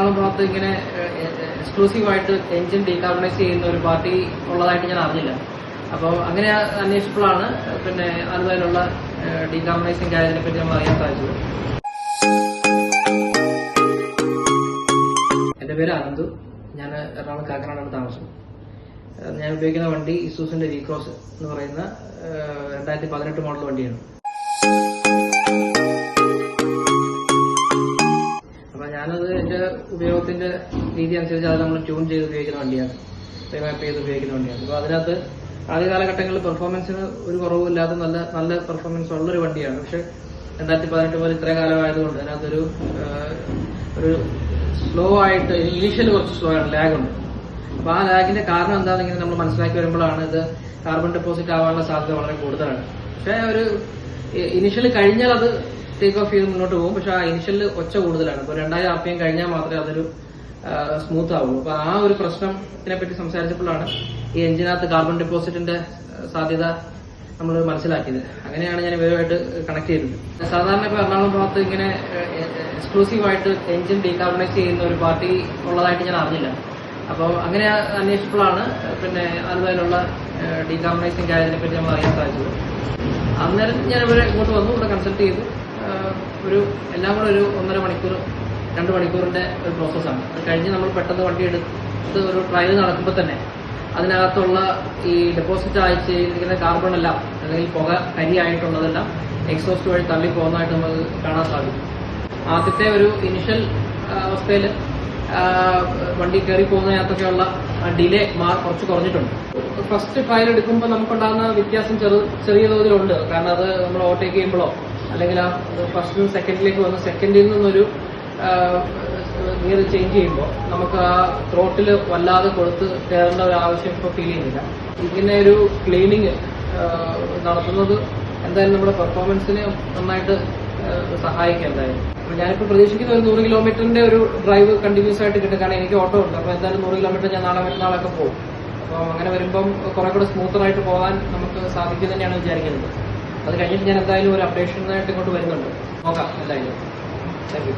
എറണാകുളം ഭാഗത്ത് ഇങ്ങനെ എക്സ്ക്ലൂസീവായിട്ട് engine decarbonise ചെയ്യുന്ന ഒരു പാർട്ടി ഉള്ളതായിട്ട് ഞാൻ അറിഞ്ഞില്ല. അപ്പോൾ അങ്ങനെ അന്വേഷിച്ചപ്പോഴാണ് പിന്നെ ആലുവയിലുള്ള ഡീകാർബണൈസിംഗ് കാര്യത്തിനെ പറ്റി നമ്മൾ അറിയാൻ സാധിച്ചത്. എൻ്റെ പേര് അനന്തു. ഞാൻ എറണാകുളം കാക്കനാടാണ് താമസം. ഞാൻ ഉപയോഗിക്കുന്ന വണ്ടി ഇസൂസിന്റെ V-Cross എന്ന് പറയുന്ന 2018 മോഡൽ വണ്ടിയാണ്. അപ്പൊ ഞാനത് എന്റെ ഉപയോഗത്തിന്റെ രീതി അനുസരിച്ച് അത് നമ്മൾ ട്യൂൺ ചെയ്ത് ഉപയോഗിക്കുന്ന വണ്ടിയാണ്, മാപ്പ് ചെയ്ത് ഉപയോഗിക്കുന്ന വണ്ടിയാണ്. അപ്പൊ അതിനകത്ത് ആദ്യ കാലഘട്ടങ്ങളിൽ പെർഫോമൻസിന് ഒരു കുറവില്ലാതെ നല്ല പെർഫോമൻസ് ഉള്ളൊരു വണ്ടിയാണ്. പക്ഷെ 2018 പോലെ ഇത്രയും കാലമായതുകൊണ്ട് അതിനകത്തൊരു സ്ലോ ആയിട്ട് ഇനീഷ്യൽ കുറച്ച് സ്ലോ ആണ്, ലാഗ് ഉണ്ട്. അപ്പൊ ആ ലാഗിന്റെ കാരണം എന്താണെന്ന് നമ്മൾ മനസ്സിലാക്കി വരുമ്പോഴാണ് ഇത് കാർബൺ ഡെപ്പോസിറ്റ് ആവാനുള്ള സാധ്യത വളരെ കൂടുതലാണ്. പക്ഷെ ഒരു ഇനിഷ്യലി കഴിഞ്ഞാൽ അത് ടേക്ക് ഓഫ് ചെയ്ത് മുന്നോട്ട് പോകും. പക്ഷെ ആ ഇനിഷ്യലിൽ ഒച്ച കൂടുതലാണ്. ഇപ്പൊ 2000 RPM കഴിഞ്ഞാൽ മാത്രമേ അതൊരു സ്മൂത്ത് ആവുള്ളൂ. അപ്പൊ ആ ഒരു പ്രശ്നത്തിനെ പറ്റി സംസാരിച്ചപ്പോഴാണ് ഈ എഞ്ചിനകത്ത് കാർബൺ ഡെപ്പോസിറ്റിന്റെ സാധ്യത നമ്മൾ മനസ്സിലാക്കിയത്. അങ്ങനെയാണ് ഞാൻ ഇവരുമായിട്ട് കണക്ട് ചെയ്തത്. സാധാരണ ഇപ്പൊ എറണാകുളം ഭാഗത്ത് ഇങ്ങനെ എക്സ്ക്ലൂസീവായിട്ട് എഞ്ചിൻ ഡീകാർബണൈസ് ചെയ്യുന്ന ഒരു പാർട്ടി ഉള്ളതായിട്ട് ഞാൻ അറിഞ്ഞില്ല. അപ്പോൾ അങ്ങനെ അന്വേഷിച്ചപ്പോഴാണ് പിന്നെ ആലുവയിലുള്ള ഡീകാർബണൈസിംഗ് കാര്യത്തിനെ പറ്റി നമ്മൾ അറിയാൻ സാധിച്ചത്. അന്നേരം ഞാൻ ഇവിടെ ഇങ്ങോട്ട് വന്നു, ഇവിടെ കൺസൾട്ട് ചെയ്തു. എല്ലാം കൂടെ ഒരു 1.5 മണിക്കൂർ 2 മണിക്കൂറിന്റെ ഒരു പ്രോസസ്സാണ്. അത് കഴിഞ്ഞ് നമ്മൾ പെട്ടെന്ന് വണ്ടി എടുത്ത് ഒരു ട്രയൽ നടക്കുമ്പോൾ തന്നെ അതിനകത്തുള്ള ഈ ഡെപ്പോസിറ്റ് അയച്ചിരിക്കുന്ന കാർബൺ എല്ലാം അല്ലെങ്കിൽ പുക കരിയായിട്ടുള്ളതെല്ലാം എക്സോസ്റ്റ് വഴി തള്ളി പോകുന്നതായിട്ട് നമുക്ക് കാണാൻ സാധിക്കും. ആദ്യത്തെ ഒരു ഇനിഷ്യൽ അവസ്ഥയിൽ വണ്ടി കയറി പോകുന്നതിനകത്തൊക്കെയുള്ള ഡിലേ കുറച്ച് കുറഞ്ഞിട്ടുണ്ട്. ഫസ്റ്റ് ട്രയൽ എടുക്കുമ്പോൾ നമുക്കുണ്ടാകുന്ന വ്യത്യാസം ചെറിയ തോതിലുണ്ട്. കാരണം അത് നമ്മൾ ഓവർടേക്ക് ചെയ്യുമ്പോഴോ അല്ലെങ്കിൽ ആ ഫസ്റ്റ് സെക്കൻഡിലേക്ക് വന്ന് സെക്കൻഡിൽ നിന്നൊരു ഗിയർ ചേഞ്ച് ചെയ്യുമ്പോൾ നമുക്ക് ആ ത്രോട്ടിൽ വല്ലാതെ കൊടുത്ത് കയറേണ്ട ഒരു ആവശ്യം ഇപ്പോൾ ഫീൽ ചെയ്യുന്നില്ല. ഇങ്ങനെ ഒരു ക്ലീനിങ് നടത്തുന്നത് എന്തായാലും നമ്മുടെ പെർഫോമൻസിനെ നന്നായിട്ട് സഹായിക്കും. എന്തായാലും ഞാനിപ്പോൾ പ്രതീക്ഷിക്കുന്ന ഒരു 100 കിലോമീറ്ററിന്റെ ഒരു ഡ്രൈവ് കണ്ടിന്യൂസ് ആയിട്ട് കിട്ടും. കാരണം എനിക്ക് ഓട്ടോ ഉണ്ട്. അപ്പോൾ എന്തായാലും 100 കിലോമീറ്റർ ഞാൻ നാളെ മറ്റന്നാളൊക്കെ പോകും. അപ്പോൾ അങ്ങനെ വരുമ്പം കുറെ കൂടെ സ്മൂത്തറായിട്ട് പോകാൻ നമുക്ക് സാധിക്കും തന്നെയാണ് വിചാരിക്കുന്നത്. അത് കഴിഞ്ഞിട്ട് ഞാൻ എന്തായാലും ഒരു അപ്ഡേഷനായിട്ട് ഇങ്ങോട്ട് വരുന്നുണ്ട്. നോക്കാം എന്തായാലും. Thank you.